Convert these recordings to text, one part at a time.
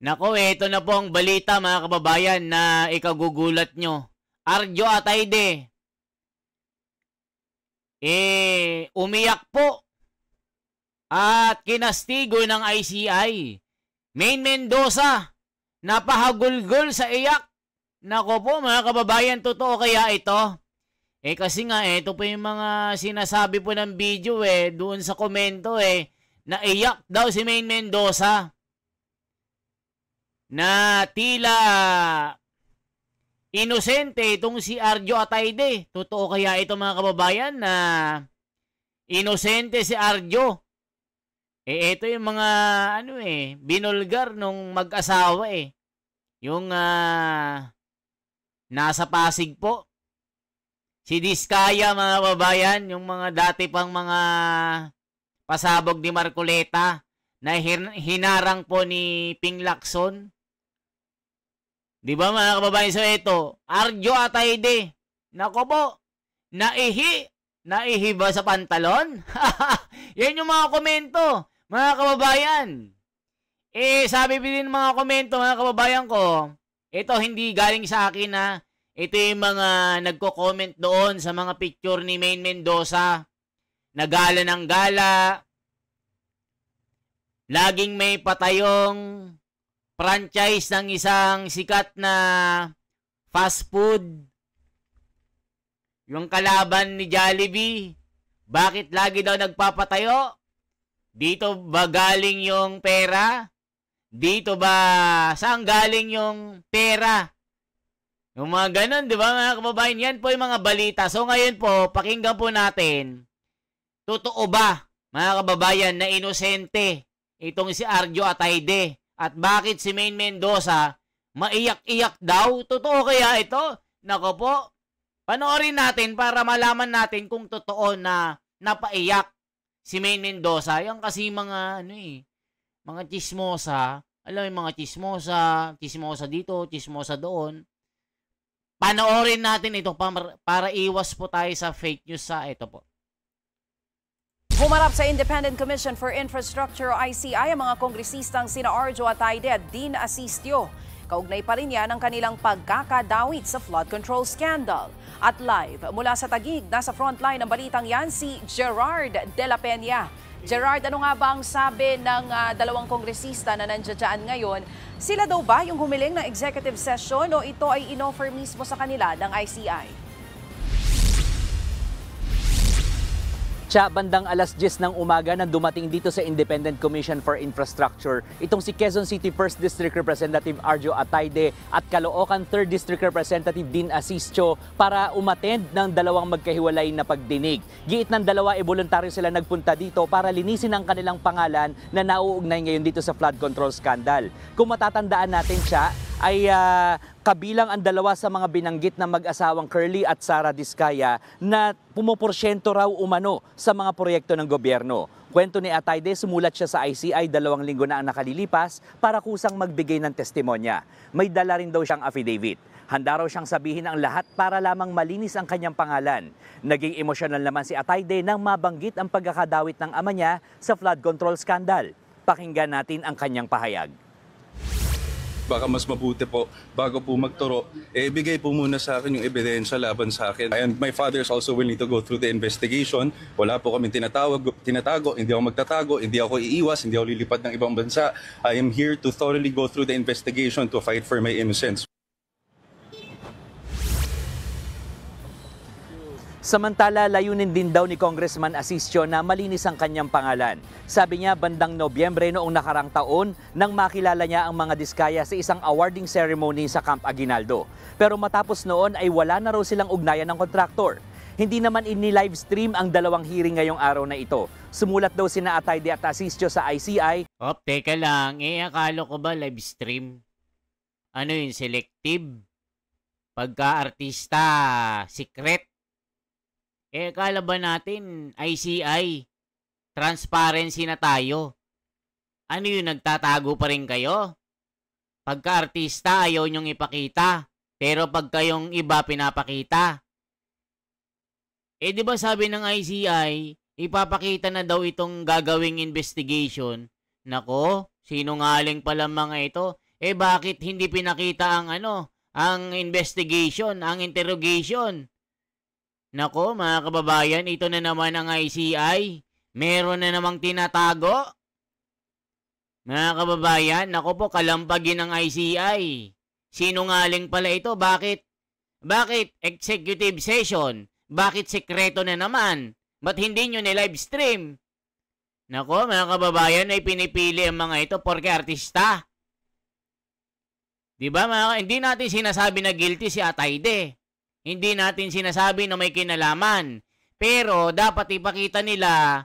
Nako, ito na po ang balita mga kababayan na ikagugulat nyo. Arjo Atayde, umiyak po at kinastigo ng ICI. Main Mendoza, napahagulgol sa iyak. Nako po mga kababayan, totoo kaya ito? Kasi nga, ito po yung mga sinasabi po ng video doon sa komento naiyak daw si Main Mendoza. Na tila inosente itong si Arjo Atayde. Totoo kaya ito mga kababayan na inosente si Arjo? Ito yung mga binulgar nung mag-asawa Yung nasa Pasig po. Si Diskaya mga kababayan, yung mga dati pang mga pasabog ni Marcoleta na hinarang po ni Ping Lacson. Di ba mga kababayan? So ito, Arjo Atayde. Nako po, naihi ba sa pantalon? Yan yung mga komento, mga kababayan. Sabi din mga komento, mga kababayan ko, ito hindi galing sa akin na ito yung mga nagko-comment doon sa mga picture ni Main Mendoza. Nagala ng gala. Laging may patayong franchise ng isang sikat na fast food. Yung kalaban ni Jollibee, bakit lagi daw nagpapatayo? Dito ba galing yung pera? Dito ba, saan galing yung pera? Yung mga ganun, di ba mga kababayan? Yan po yung mga balita. So ngayon po, pakinggan po natin, totoo ba mga kababayan na inosente itong si Arjo Atayde? At bakit si Main Mendoza maiyak-iyak daw? Totoo kaya ito? Nako po, panoorin natin para malaman natin kung totoo na napaiyak si Main Mendoza. Yan kasi mga mga chismosa. Alam mo yung mga chismosa dito, chismosa doon. Panoorin natin ito para iwas po tayo sa fake news sa ito po. Humarap sa Independent Commission for Infrastructure o ICI ang mga kongresistang sina Arjo Atayde at Dean Asistio. Kaugnay pa rin yan ang kanilang pagkakadawit sa flood control scandal. At live mula sa Taguig, nasa frontline ng balitang yan si Gerard De La Peña. Gerard, ano nga ba ang sabi ng dalawang kongresista na nandiyan ngayon? Sila daw ba yung humiling ng executive session o ito ay inoffer mismo sa kanila ng ICI? Bandang alas 10 ng umaga nang dumating dito sa Independent Commission for Infrastructure itong si Quezon City 1st District Representative Arjo Atayde at Caloocan 3rd District Representative Dean Asistio para umattend ng dalawang magkahiwalay na pagdinig. Giit ng dalawa voluntaryo sila nagpunta dito para linisin ang kanilang pangalan na nauugnay ngayon dito sa flood control scandal. Kung matatandaan natin siya, ay kabilang ang dalawa sa mga binanggit na mag-asawang Curly at Sara Diskaya na pumoporsyento raw umano sa mga proyekto ng gobyerno. Kwento ni Atayde, sumulat siya sa ICI 2 linggo na ang nakalilipas para kusang magbigay ng testimonya. May dala rin daw siyang affidavit. Handa raw siyang sabihin ang lahat para lamang malinis ang kanyang pangalan. Naging emosyonal naman si Atayde nang mabanggit ang pagkakadawit ng ama niya sa flood control scandal. Pakinggan natin ang kanyang pahayag. Baka mas mabuti po, bago po magturo, ibigay po muna sa akin yung ebidensya laban sa akin. And my father is also willing to go through the investigation. Wala po kami tinatago, hindi ako magtatago, hindi ako iiwas, hindi ako lilipad ng ibang bansa. I am here to thoroughly go through the investigation to fight for my innocence. Samantala, layunin din daw ni Congressman Asistio na malinis ang kanyang pangalan. Sabi niya, bandang Nobyembre noong nakarang taon nang makilala niya ang mga Diskaya sa isang awarding ceremony sa Camp Aguinaldo. Pero matapos noon ay wala na raw silang ugnayan ng kontraktor. Hindi naman ini-livestream ang dalawang hearing ngayong araw na ito. Sumulat daw sina Atayde at Asistio sa ICI. Teka lang, akala ko ba livestream? Ano yun, selective? Pagka-artista, secret? Akala ba natin ICI, transparency na tayo? Ano yun, nagtatago pa rin kayo? Pagka-artista, ayaw nyong ipakita. Pero pag kayong iba, pinapakita. Di ba sabi ng ICI, ipapakita na daw itong gagawing investigation. Nako, sinungaling pala mga ito. bakit hindi pinakita ang ang investigation, ang interrogation? Nako, mga kababayan, ito na naman ang ICI. Meron na namang tinatago. Mga kababayan, nako po, kalampagin ng ICI. Sinungaling pala ito. Bakit? Bakit executive session? Bakit sekreto na naman? Ba't hindi nyo ni-live stream? Nako, mga kababayan, ay pinipili ang mga ito porke artista. Diba, hindi natin sinasabi na guilty si Atayde. Hindi natin sinasabi na may kinalaman. Pero dapat ipakita nila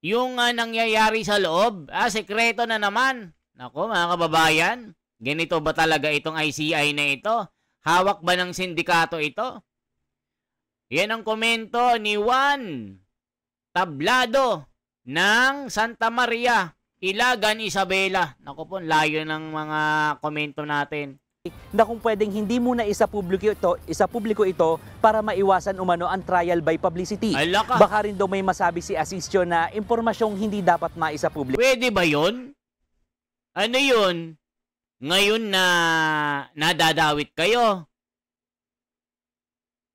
yung nangyayari sa loob. Sekreto na naman. Nako, mga kababayan, ganito ba talaga itong ICI na ito? Hawak ba ng sindikato ito? Yan ang komento ni Juan Tablado ng Santa Maria, Ilagan, Isabela. Naku po, layo ng mga komento natin. Na kung pwedeng hindi muna isapubliko ito para maiwasan umano ang trial by publicity. Alaka. Baka rin daw may masabi si Asistio na impormasyong hindi dapat maisapubliko. Pwede ba yun? Ano yun? Ngayon na nadadawit kayo,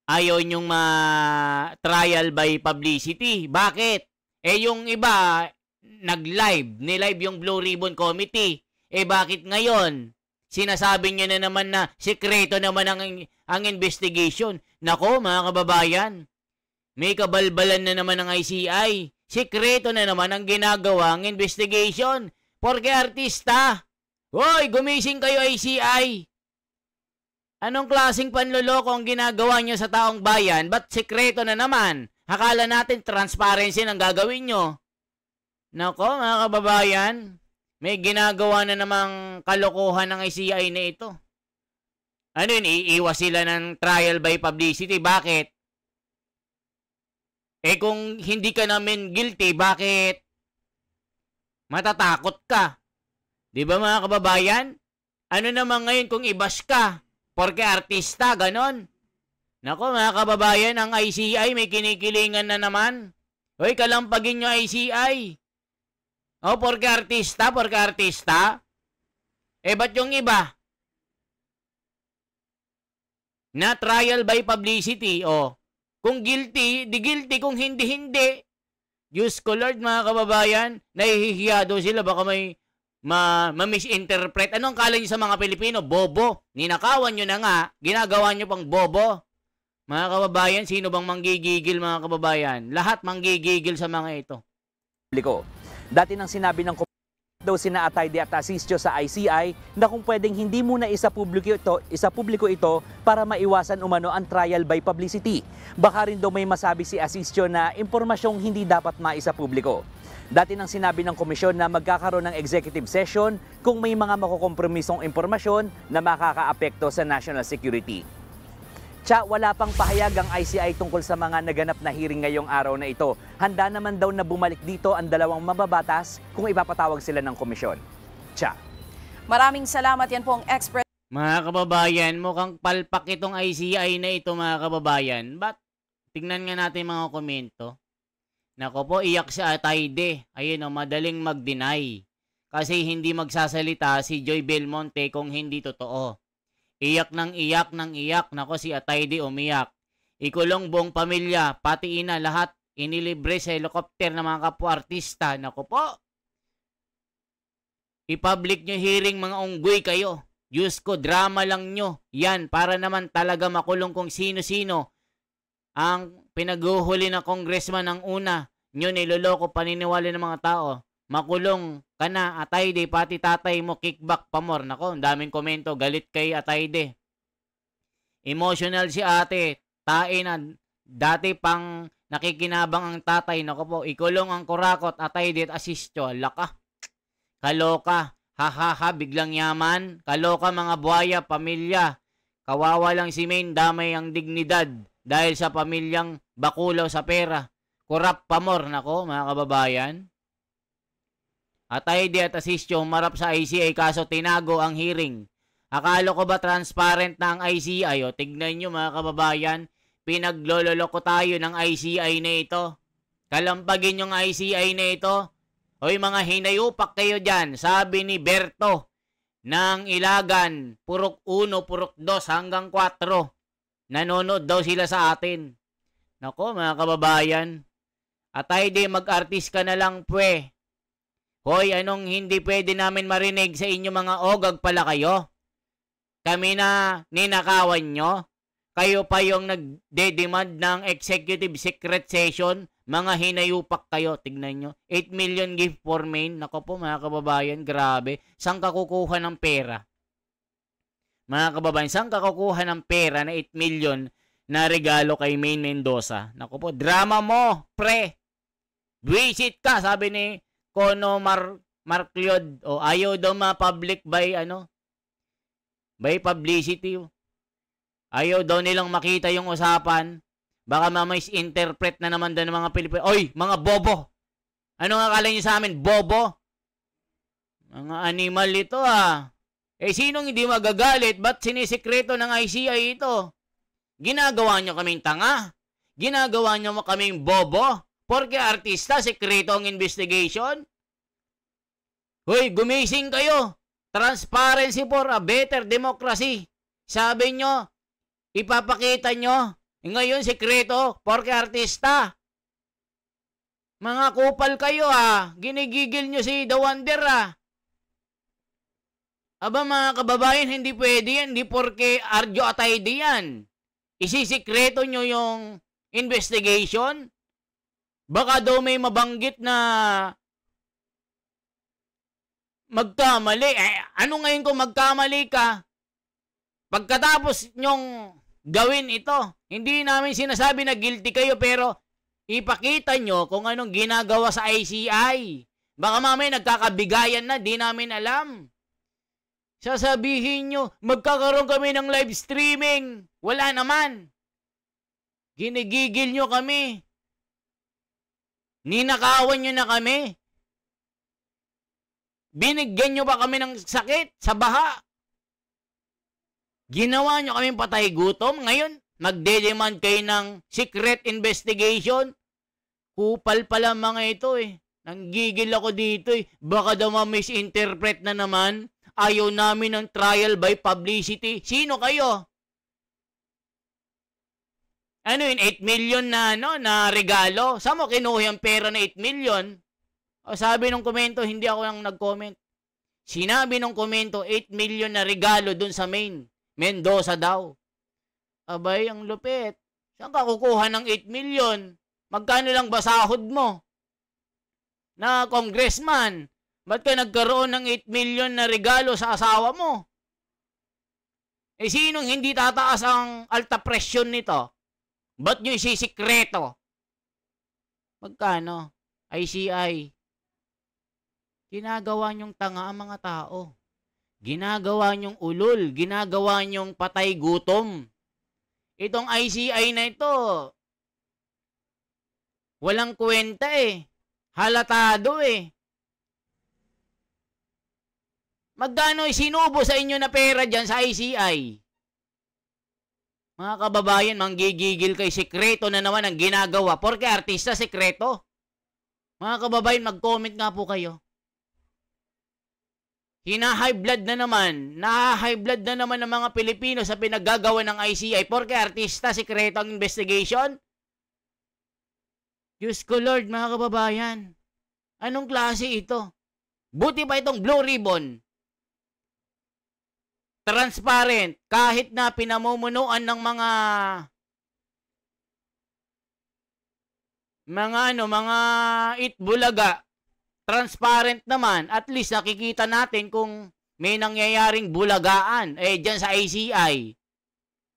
ayaw nyong trial by publicity. Bakit? Yung iba, nilive yung Blue Ribbon Committee. Bakit ngayon? Sinasabi nyo na naman na sekreto naman ang investigation. Nako, mga kababayan, may kabalbalan na naman ng ICI. Sekreto na naman ang ginagawang investigation. Porke artista. Hoy, gumising kayo ICI. Anong klaseng panloloko ang ginagawa nyo sa taong bayan? Ba't sekreto na naman? Akala natin transparency ang gagawin nyo. Nako, mga kababayan, may ginagawa na namang kalokohan ng ICI na ito. Ano yun? Iiwas sila ng trial by publicity. Bakit? Kung hindi ka namin guilty, bakit matatakot ka? Di ba, mga kababayan? Ano naman ngayon kung i-bash ka? Porke artista, ganon. Nako, mga kababayan, ang ICI may kinikilingan na naman. Hoy, kalampagin nyo ICI. Porke artista, porke artista. Ba't yung iba? Na trial by publicity, kung guilty, di guilty. Kung hindi, hindi. Diyos ko Lord, mga kababayan, nahihiya daw sila. Baka may ma-misinterpret. Anong kala nyo sa mga Pilipino? Bobo. Ninakawan nyo na nga. Ginagawa nyo pang bobo. Mga kababayan, sino bang manggigigil, mga kababayan? Lahat manggigigil sa mga ito. Dati nang sinabi ng daw sina Atayde at Asistio sa ICI na kung pwedeng hindi muna isapubliko ito para maiwasan umano ang trial by publicity. Baka rin daw may masabi si Asistio na impormasyong hindi dapat maisapubliko. Dati nang sinabi ng komisyon na magkakaroon ng executive session kung may mga makukompromisong impormasyon na makakaapekto sa national security. Wala pang pahayag ang ICI tungkol sa mga naganap na hearing ngayong araw na ito. Handa naman daw na bumalik dito ang dalawang mababatas kung ipapatawag sila ng komisyon. Maraming salamat, yan po ang expert. Mga kababayan, mukhang palpak itong ICI na ito, mga kababayan. Ba't? Tingnan nga natin mga komento. Nako po, iyak si Atayde. Ayun madaling mag-deny. Kasi hindi magsasalita si Joy Belmonte kung hindi totoo. Iyak ng iyak ng iyak. Nako, si Atayde umiyak. Ikulong buong pamilya, pati ina, lahat inilibre sa helicopter ng mga kapwa-artista. Nako po. I-public nyo hearing, mga unggoy kayo. Diyos ko, drama lang nyo. Yan, para naman talaga makulong kung sino-sino ang pinaguhuli ng congressman ng una. Nyo niloloko, paniniwala ng mga tao. Makulong ka na, Atayde, pati tatay mo, kickback pa more. Nako, ang daming komento, galit kay Atayde. Emotional si ate, tae na, dati pang nakikinabang ang tatay. Nako po, ikulong ang kurakot, Atayde at Asistio. Laka, kaloka, hahaha, biglang yaman. Kaloka, mga buhaya, pamilya. Kawawa lang si Maine, damay ang dignidad dahil sa pamilyang bakulaw sa pera. Kurap pa more. Nako, mga kababayan. Atayde at Asistio humarap sa ICI kaso tinago ang hearing. Akala ko ba transparent na ang ICI? Tignan nyo, mga kababayan, pinaglololoko tayo ng ICI na ito. Kalampagin yung ICI na ito. Hoy, mga hinayupak kayo dyan. Sabi ni Berto, ng Ilagan, Purok 1, Purok 2 hanggang 4. Nanonood daw sila sa atin. Nako mga kababayan, Atayde mag-artist ka na lang pwe. Hoy, anong hindi pwede namin marinig sa inyo mga ogag pala kayo? Kami na ninakawan nyo? Kayo pa yung nagde-demand ng executive secret session? Mga hinayupak kayo, tignan nyo. 8 million gift for main. Nako po mga kababayan, grabe. Saan ka kukuha ng pera? Mga kababayan, saan ka kukuha ng pera na 8 million na regalo kay Maine Mendoza? Nako po, drama mo, pre. Visit ka, sabi ni Kono Marcliod. O ayaw daw ma-public by by publicity. Ayaw daw nilang makita yung usapan. Baka ma-misinterpret na naman daw ng mga Pilipino. Oy, mga bobo! Ano nga akala nyo sa amin? Bobo? Mga animal ito Eh, sinong hindi magagalit? Ba't sinisikreto ng ICI ito? Ginagawa nyo kaming tanga? Ginagawa nyo kaming bobo? Porke artista, sekreto ang investigation? Hoy, gumising kayo! Transparency for a better democracy. Sabi nyo, ipapakita nyo. Ngayon, sekreto, porke artista. Mga kupal kayo Ginigigil nyo si The Wonder Aba mga kababayan, hindi pwede yan. Hindi porke Arjo Atayde yan. Isisikreto nyo yung investigation? Baka daw may mabanggit na magkamali. Ano ngayon kung magkamali ka? Pagkatapos nyong gawin ito, hindi namin sinasabi na guilty kayo pero ipakita nyo kung anong ginagawa sa ICI. Baka mamaya nagkakabigayan na, di namin alam. Sasabihin nyo, magkakaroon kami ng live streaming. Wala naman. Ginigigil nyo kami. Ninakawan nyo na kami. Binigyan nyo ba kami ng sakit sa baha? Ginawa nyo kaming patay gutom. Ngayon, magde-demand kayo ng secret investigation. Kupal pala mga ito Nanggigil ako dito Baka daw ma-misinterpret na naman. Ayaw namin ng trial by publicity. Sino kayo? Ano yun? 8 million na regalo? Saan mo kinuha yung pera na 8 million? O sabi ng komento, hindi ako lang nag-comment. Sinabi ng komento, 8 million na regalo dun sa Maine. Mendoza daw. Abay, ang lupit. Saan ka kukuha ng 8 million? Magkano lang ba sahod mo? Na congressman. Ba't ka nagkaroon ng 8 million na regalo sa asawa mo? Sinong hindi tataas ang alta presyon nito? Ba't nyo isisikreto? Magkano? ICI. Ginagawa nyong tanga ang mga tao. Ginagawa nyong ulol. Ginagawa nyong patay gutom. Itong ICI na ito, walang kwenta Halatado Magkano sinubo sa inyo na pera dyan sa ICI? Mga kababayan, manggigigil kay sekreto na naman ang ginagawa. Porke artista, sekreto. Mga kababayan, mag-comment nga po kayo. Hina-high blood na naman. Na-high blood na naman ng mga Pilipino sa pinaggagawa ng ICI. Porke artista, sekreto ang investigation. Diyos ko Lord, mga kababayan. Anong klase ito? Buti pa itong Blue Ribbon. Transparent, kahit na pinamumunuan ng mga itbulaga, transparent naman, at least nakikita natin kung may nangyayaring bulagaan, dyan sa ICI.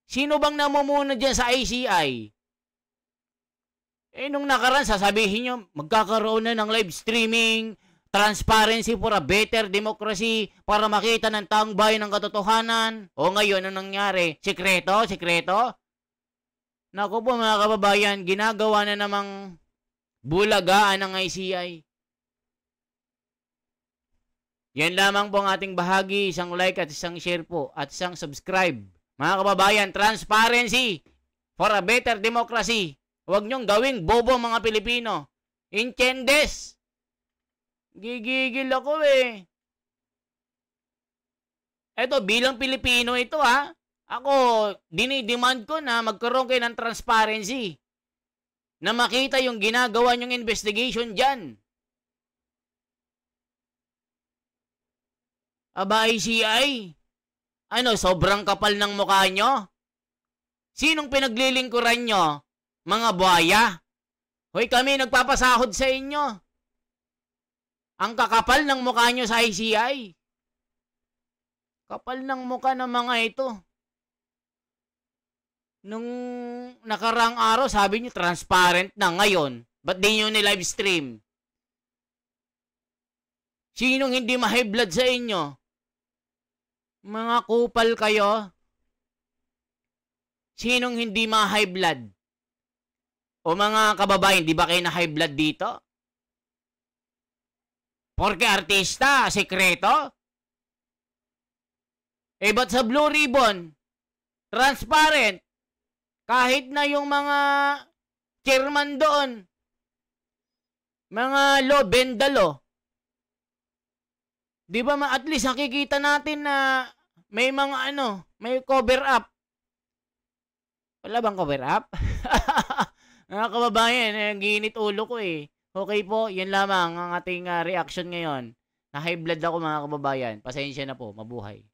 Sino bang namumuno dyan sa ICI? Nung nakaraan, sasabihin nyo, magkakaroon na ng live streaming, transparency for a better democracy para makita ng taong bayan ng katotohanan. O ngayon, anong nangyari? Sekreto? Sekreto? Naku po mga kababayan, ginagawa na namang bulagaan ng ICI. Yan lamang po ang ating bahagi. Isang like at isang share po at isang subscribe. Mga kababayan, transparency for a better democracy. Huwag nyong gawing bobo mga Pilipino. Inchendes! Gigigil ako Eto, bilang Pilipino ito ako, dinidemand ko na magkaroon kayo ng transparency. Na makita yung ginagawa nyong investigation dyan. Aba, ICI, sobrang kapal ng mukha nyo? Sinong pinaglilingkuran nyo? Mga buhaya? Hoy, kami nagpapasahod sa inyo. Ang kakapal ng mukha nyo sa ICI. Kapal ng mukha ng mga ito. Nung nakarang araw, sabi nyo transparent na. Ngayon, ba't di nyo ni-live stream? Sinong hindi ma-high blood sa inyo? Mga kupal kayo? Sinong hindi ma-high blood? O mga kababayan, di ba kayo na high blood dito? Porke artista, sekreto? Ba't sa Blue Ribbon? Transparent. Kahit na yung mga chairman doon, mga bendalo. Di ba at least nakikita natin na may mga may cover up. Wala bang cover up? Mga kababayan, ginit ulo ko eh. Okay po, yan lamang ang ating reaction ngayon. Na high blood ako mga kababayan. Pasensya na po, mabuhay.